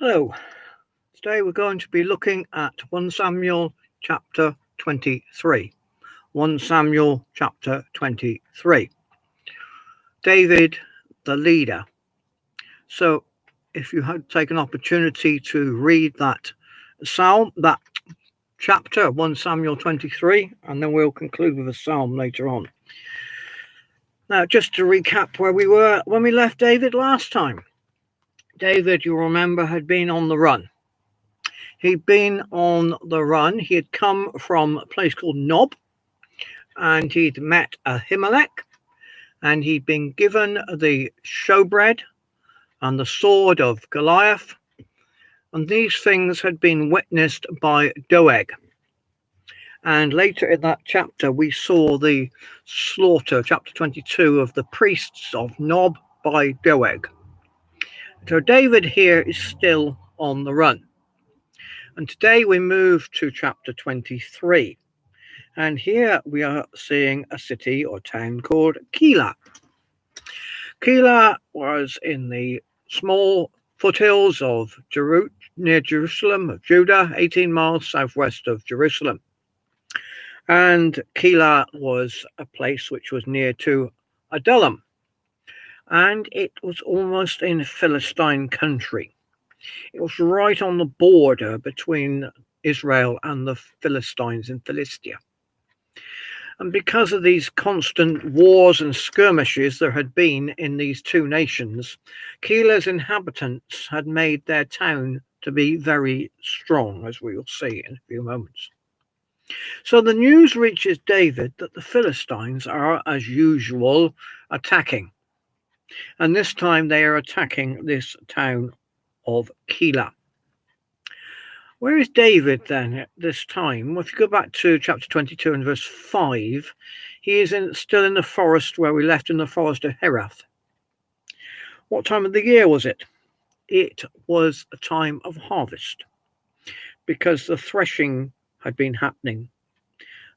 Hello. Today we're going to be looking at 1 Samuel chapter 23. 1 Samuel chapter 23. David, the leader. So if you had take an opportunity to read that chapter, 1 Samuel 23, and then we'll conclude with a psalm later on. Now, just to recap where we were when we left David last time. David, you'll remember, had been on the run. He'd been on the run. He had come from a place called Nob, and he'd met Ahimelech, and he'd been given the showbread and the sword of Goliath, and these things had been witnessed by Doeg. And later in that chapter, we saw the slaughter, chapter 22, of the priests of Nob by Doeg. So David here is still on the run. And today we move to chapter 23. And here we are seeing a city or town called Keilah. Keilah was in the small foothills of near Jerusalem, of Judah, 18 miles southwest of Jerusalem. And Keilah was a place which was near to Adullam. And it was almost in Philistine country. It was right on the border between Israel and the Philistines in Philistia. And because of these constant wars and skirmishes there had been in these two nations, Keilah's inhabitants had made their town to be very strong, as we will see in a few moments. So the news reaches David that the Philistines are, as usual, attacking. And this time they are attacking this town of Keilah. Where is David then at this time? Well, if you go back to chapter 22 and verse 5, he is still in the forest where we left, in the forest of Herath. What time of the year was it? It was a time of harvest, because the threshing had been happening.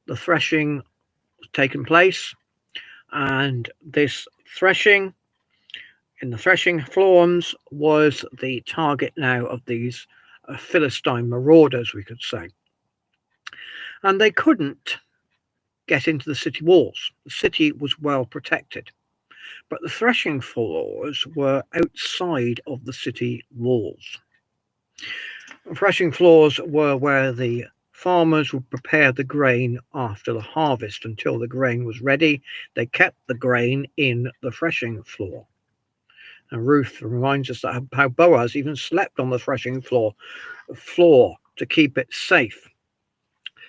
The threshing was taking place, and this threshing in the threshing floors was the target now of these Philistine marauders, we could say. And they couldn't get into the city walls. The city was well protected, but the threshing floors were outside of the city walls. The threshing floors were where the farmers would prepare the grain after the harvest. Until the grain was ready, they kept the grain in the threshing floor. And Ruth reminds us that how Boaz even slept on the threshing floor to keep it safe.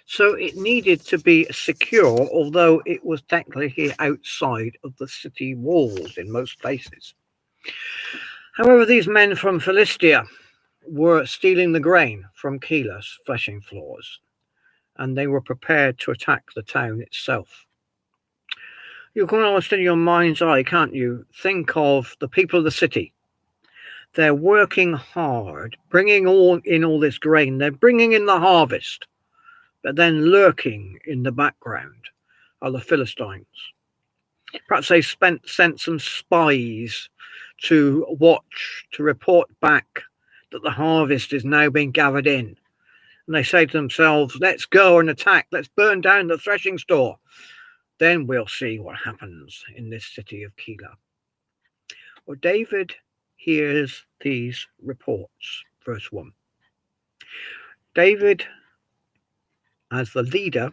So it needed to be secure, although it was technically outside of the city walls in most places. However, these men from Philistia were stealing the grain from Keilah's threshing floors, and they were prepared to attack the town itself. You can almost, in your mind's eye, can't you, think of the people of the city. They're working hard, bringing in all this grain. They're bringing in the harvest. But then lurking in the background are the Philistines. Perhaps they sent some spies to watch, to report back that the harvest is now being gathered in. And they say to themselves, let's go and attack. Let's burn down the threshing store. Then we'll see what happens in this city of Keilah. Well, David hears these reports. Verse 1. David, as the leader,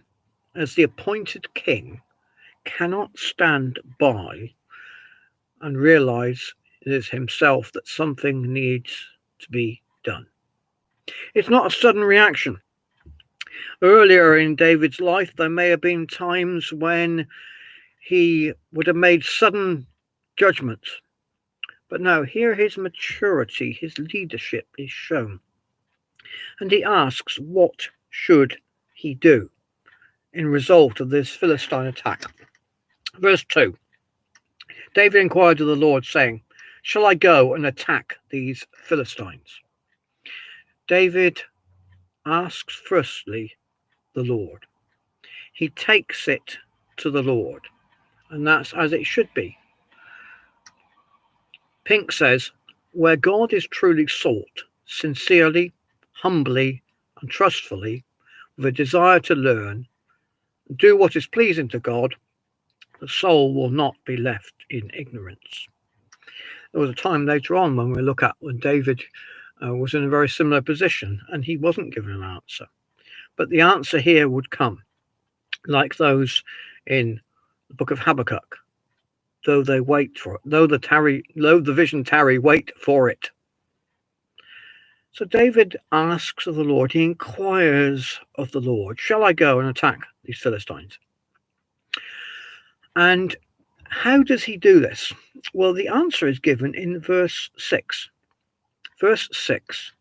as the appointed king, cannot stand by and realize it is himself that something needs to be done. It's not a sudden reaction. Earlier in David's life, there may have been times when he would have made sudden judgments. But now here his maturity, his leadership is shown. And he asks, what should he do in result of this Philistine attack? Verse 2. David inquired of the Lord, saying, shall I go and attack these Philistines? David asks firstly the Lord. He takes it to the Lord, and that's as it should be. Pink says, where God is truly sought, sincerely, humbly, and trustfully, with a desire to learn, do what is pleasing to God, the soul will not be left in ignorance. There was a time later on when we look at when David was in a very similar position and he wasn't given an answer. But the answer here would come, like those in the book of Habakkuk. Though they wait for it, though the vision tarry, wait for it. So David asks of the Lord, he inquires of the Lord, shall I go and attack these Philistines? And how does he do this? Well, the answer is given in verse 6. Verse 6.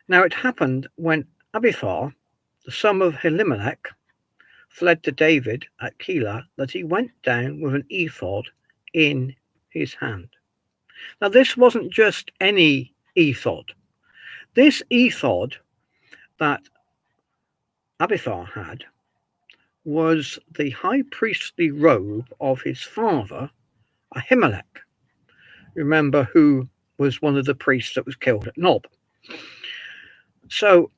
Now it happened when Abiathar, the son of Elimelech, fled to David at Keilah, that he went down with an ephod in his hand. Now this wasn't just any ephod. This ephod that Abiathar had was the high priestly robe of his father, Ahimelech. Remember, who was one of the priests that was killed at Nob. So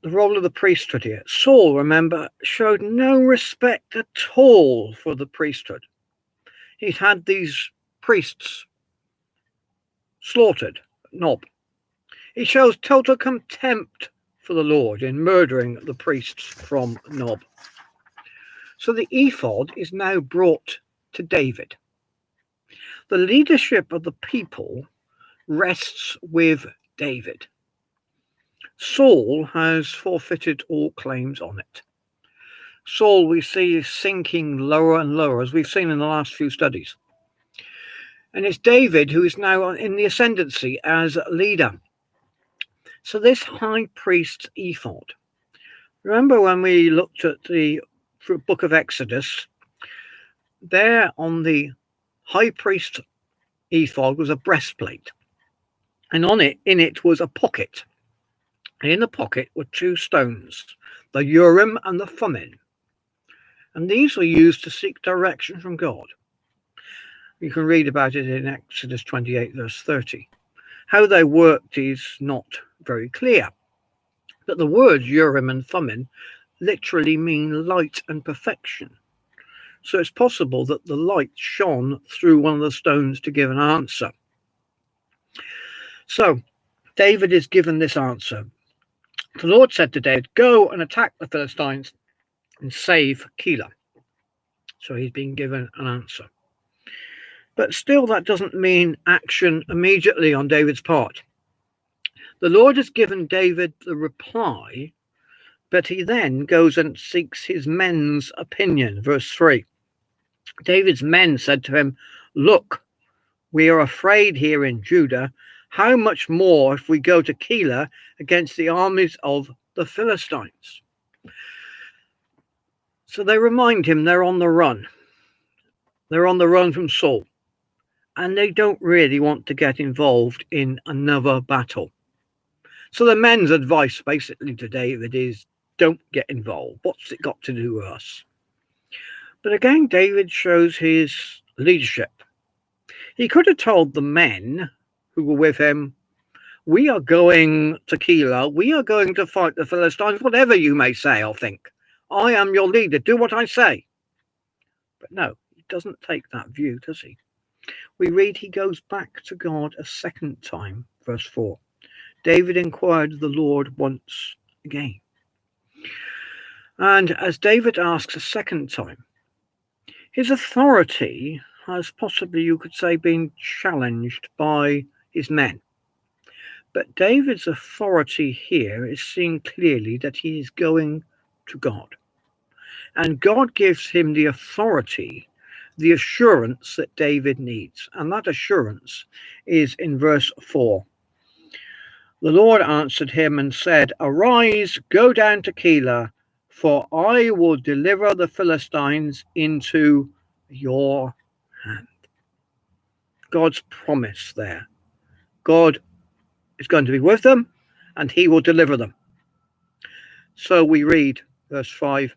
the role of the priesthood here. Saul, remember, showed no respect at all for the priesthood. He'd had these priests slaughtered at Nob. He shows total contempt for the Lord in murdering the priests from Nob. So the ephod is now brought to David. The leadership of the people rests with David. Saul has forfeited all claims on it. Saul, we see, is sinking lower and lower, as we've seen in the last few studies. And it's David who is now in the ascendancy as leader. So this high priest's ephod. Remember when we looked at the book of Exodus, there on the high priest ephod was a breastplate. And in it was a pocket. And in the pocket were two stones, the Urim and the Thummim. And these were used to seek direction from God. You can read about it in Exodus 28, verse 30. How they worked is not very clear. But the words Urim and Thummim literally mean light and perfection. So it's possible that the light shone through one of the stones to give an answer. So David is given this answer. The Lord said to David, go and attack the Philistines and save Keilah. So he's been given an answer. But still, that doesn't mean action immediately on David's part. The Lord has given David the reply, but he then goes and seeks his men's opinion. Verse 3. David's men said to him, look, we are afraid here in Judah. How much more if we go to Keilah against the armies of the Philistines? So they remind him they're on the run. They're on the run from Saul. And they don't really want to get involved in another battle. So the men's advice basically to David is, don't get involved. What's it got to do with us? But again, David shows his leadership. He could have told the men who were with him, we are going to Keilah. We are going to fight the Philistines, whatever you may say or think. I am your leader. Do what I say. But no, he doesn't take that view, does he? We read he goes back to God a second time, verse 4. David inquired of the Lord once again. And as David asks a second time, his authority has possibly, you could say, been challenged by his men. But David's authority here is seen clearly that he is going to God. And God gives him the authority, the assurance that David needs. And that assurance is in verse 4. The Lord answered him and said, arise, go down to Keilah, for I will deliver the Philistines into your hand. God's promise there. God is going to be with them and he will deliver them. So we read verse 5,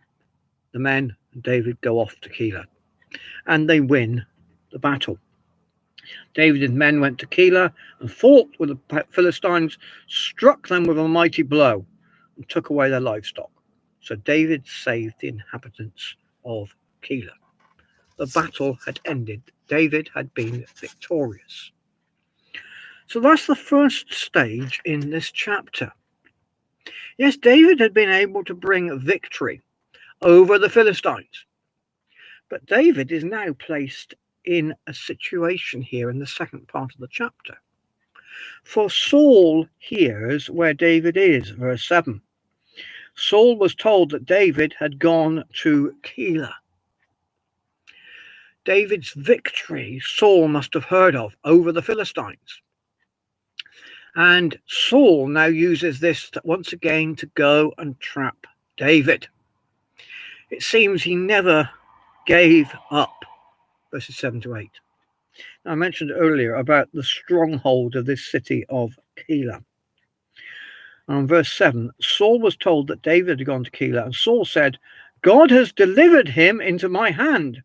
the men and David go off to Keilah and they win the battle. David and men went to Keilah and fought with the Philistines, struck them with a mighty blow, and took away their livestock. So David saved the inhabitants of Keilah. The battle had ended. David had been victorious. So that's the first stage in this chapter. Yes, David had been able to bring victory over the Philistines. But David is now placed in a situation here in the second part of the chapter. For Saul hears where David is, verse 7. Saul was told that David had gone to Keilah. David's victory Saul must have heard of over the Philistines. And Saul now uses this once again to go and trap David. It seems he never gave up, verses 7 to 8. Now, I mentioned earlier about the stronghold of this city of Keilah. And verse 7, Saul was told that David had gone to Keilah, and Saul said, God has delivered him into my hand,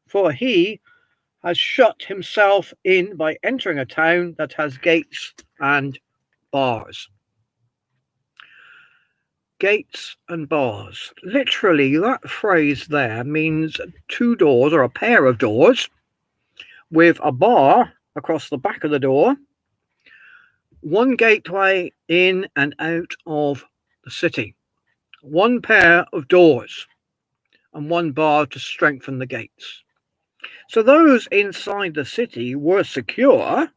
for he has shut himself in by entering a town that has gates and bars. Gates and bars. Literally, that phrase there means two doors or a pair of doors with a bar across the back of the door, one gateway in and out of the city, one pair of doors, and one bar to strengthen the gates. So those inside the city were secure,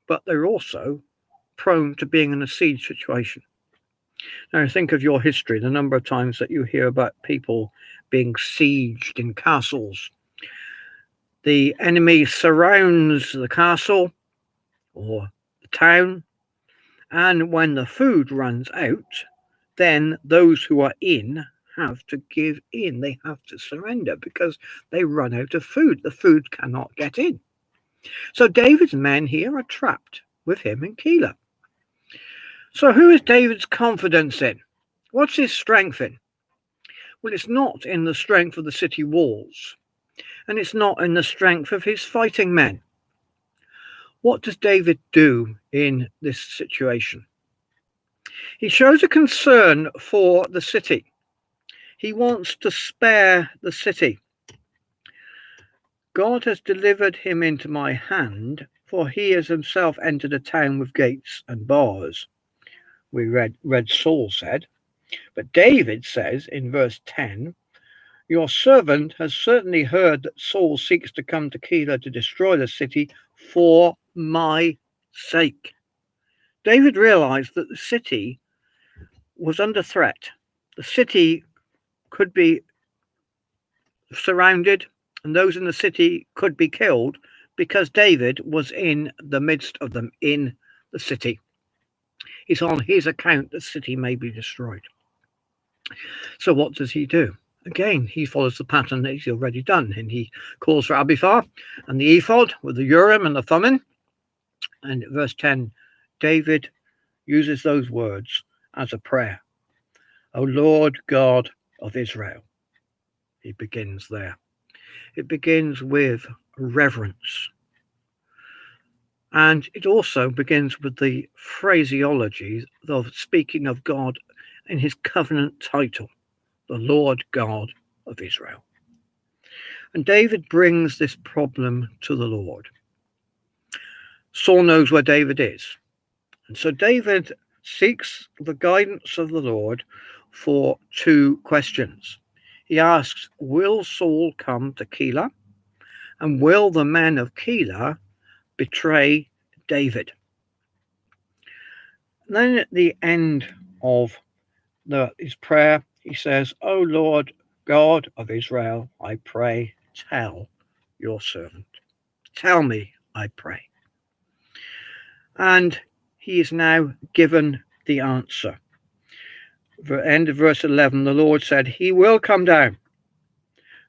but they're also prone to being in a siege situation. Now think of your history, the number of times that you hear about people being sieged in castles. The enemy surrounds the castle or the town, and when the food runs out, then those who are in have to give in. They have to surrender because they run out of food. The food cannot get in. So David's men here are trapped with him in Keilah. So who is David's confidence in? What's his strength in? Well, it's not in the strength of the city walls, and it's not in the strength of his fighting men. What does David do in this situation? He shows a concern for the city. He wants to spare the city. God has delivered him into my hand, for he has himself entered a town with gates and bars. We read Saul said. But David says in verse 10, your servant has certainly heard that Saul seeks to come to Keilah to destroy the city for my sake. David realized that the city was under threat. The city could be surrounded, and those in the city could be killed because David was in the midst of them in the city. It's on his account the city may be destroyed. So what does he do? Again, he follows the pattern that he's already done, and he calls for Abiathar and the ephod with the Urim and the Thummim. And verse 10, David uses those words as a prayer. O Lord God of Israel. He begins there. It begins with reverence. And it also begins with the phraseology of speaking of God in his covenant title, the Lord God of Israel. And David brings this problem to the Lord. Saul knows where David is. And so David seeks the guidance of the Lord for two questions. He asks, will Saul come to Keilah? And will the men of Keilah betray David? And then at the end of his prayer, he says, O Lord God of Israel, I pray, tell your servant. Tell me, I pray. And he is now given the answer. The end of verse 11, the Lord said, he will come down.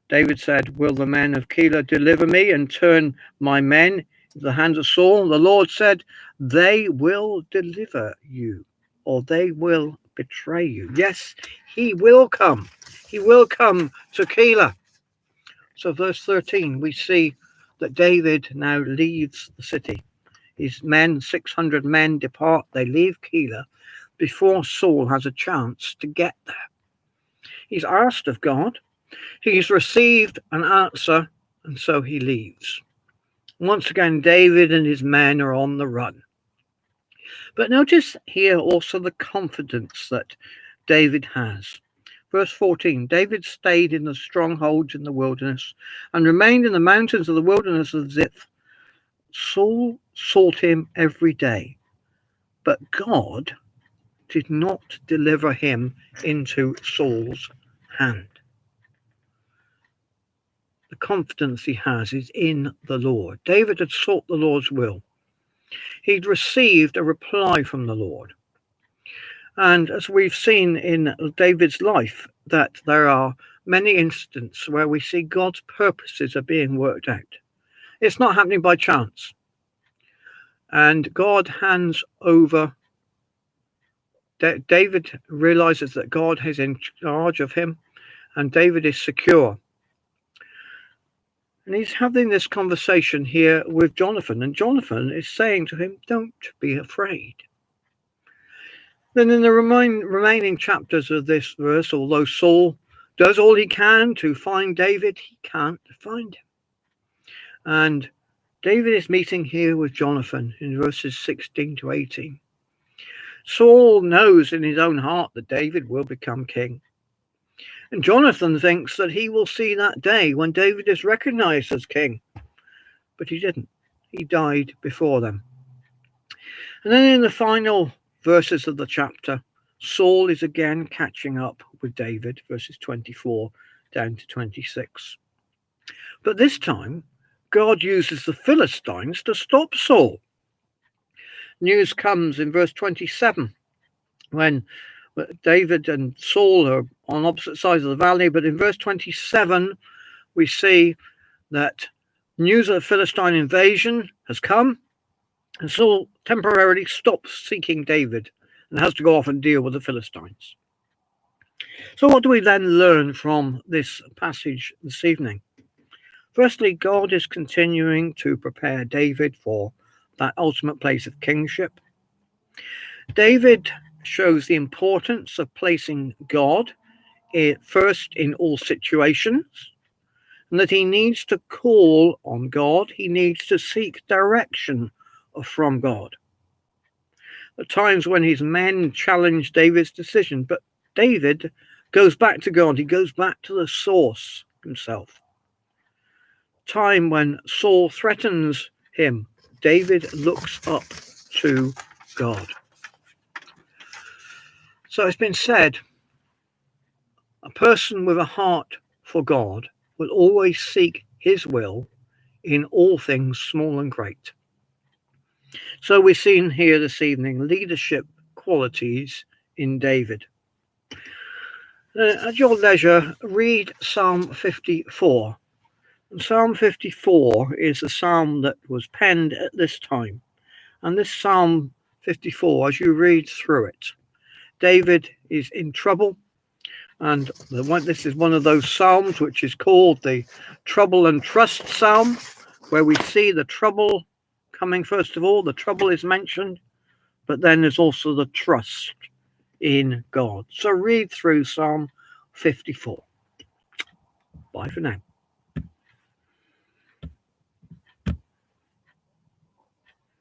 David said, will the men of Keilah deliver me and turn my men into the hands of Saul? The Lord said, they will deliver you, or they will betray you. Yes, he will come. He will come to Keilah. So verse 13, we see that David now leaves the city. His men, 600 men, depart. They leave Keilah before Saul has a chance to get there. He's asked of God. He's received an answer, and so he leaves. Once again, David and his men are on the run. But notice here also the confidence that David has. Verse 14, David stayed in the strongholds in the wilderness and remained in the mountains of the wilderness of Ziph. Saul sought him every day, but God did not deliver him into Saul's hand. The confidence he has is in the Lord. David had sought the Lord's will. He'd received a reply from the Lord. And as we've seen in David's life, that there are many instances where we see God's purposes are being worked out. It's not happening by chance. And God hands over. David realizes that God is in charge of him, and David is secure. And he's having this conversation here with Jonathan, and Jonathan is saying to him, don't be afraid. Then in the remaining chapters of this verse, although Saul does all he can to find David, he can't find him. And David is meeting here with Jonathan in verses 16 to 18. Saul knows in his own heart that David will become king. And Jonathan thinks that he will see that day when David is recognized as king. But he didn't. He died before them. And then in the final verses of the chapter, Saul is again catching up with David, verses 24 down to 26. But this time, God uses the Philistines to stop Saul. News comes in verse 27 when David and Saul are on opposite sides of the valley. But in verse 27, we see that news of the Philistine invasion has come, and Saul temporarily stops seeking David and has to go off and deal with the Philistines. So what do we then learn from this passage this evening? Firstly, God is continuing to prepare David for that ultimate place of kingship. David shows the importance of placing God first in all situations, and that he needs to call on God. He needs to seek direction from God. At times when his men challenge David's decision, but David goes back to God. He goes back to the source himself. Time when Saul threatens him, David looks up to God. So it's been said, a person with a heart for God will always seek his will in all things small and great. So we've seen here this evening leadership qualities in David. At your leisure, read Psalm 54. And Psalm 54 is a psalm that was penned at this time. And this Psalm 54, as you read through it, David is in trouble. And this is one of those psalms which is called the Trouble and Trust Psalm, where we see the trouble coming first of all. The trouble is mentioned, but then there's also the trust in God. So read through Psalm 54. Bye for now.